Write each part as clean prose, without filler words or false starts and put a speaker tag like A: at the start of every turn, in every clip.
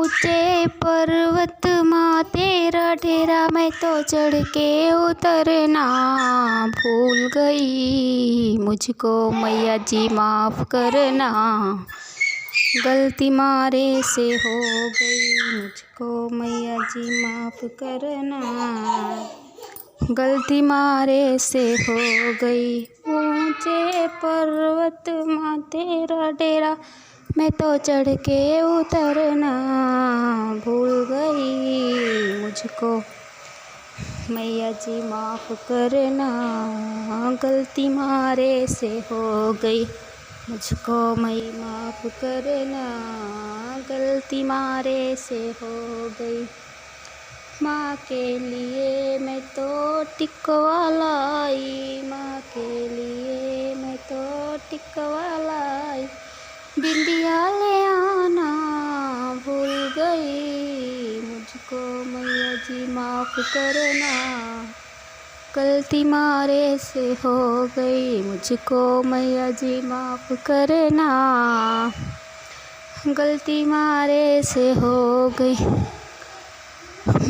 A: ऊंचे पर्वत माँ तेरा डेरा, मैं तो चढ़ के उतरना भूल गई। मुझको मैया जी माफ़ करना, गलती मारे से हो गई। मुझको मैया जी माफ़ करना, गलती मारे से हो गई। ऊंचे पर्वत माँ तेरा डेरा, मैं तो चढ़ के उतरना भूल गई। मुझको मैया जी माफ़ करना, गलती मारे से हो गई। मुझको मैया माफ़ करना, गलती मारे से हो गई। माँ के लिए मैं तो टिकवा लाई, माँ के लिए मैं तो टिकवा लाई। बिंदिया ले आना भूल गई। मुझको मैया जी माफ़ करना, गलती मारे से हो गई। मुझको मैया जी माफ़ करना, गलती मारे से हो गई।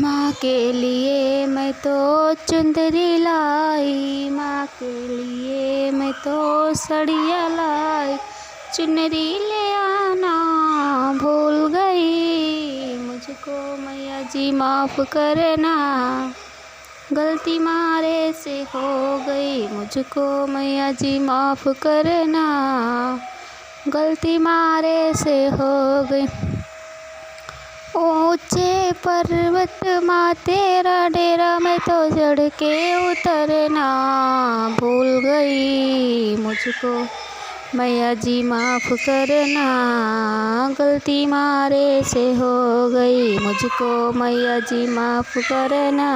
A: माँ के लिए मैं तो चुंदरी लाई, माँ के लिए मैं तो सड़िया लाई। चुनरी ले आना भूल गई। मुझको मैया जी माफ़ करना, गलती मारे से हो गई। मुझको मैया जी माफ़ करना, गलती मारे से हो गई। ऊंचे पर्वत माँ तेरा डेरा, मैं तो चढ़ के उतरना भूल गई। मुझको मैया जी माफ़ करना, गलती मारे से हो गई। मुझको मैया जी माफ़ करना,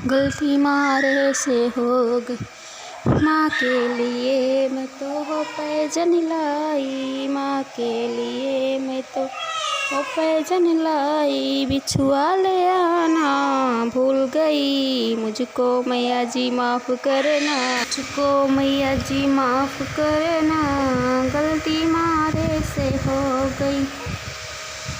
A: गलती मारे से हो गई। माँ के लिए मैं तो पैजन लाई, माँ के लिए मैं तो पैजन लाई। बिछुआ ले आना भूल गई। मुझको मैया जी माफ़ करना, मुझको मैया जी माफ़ करना, गलती मारे से हो गई।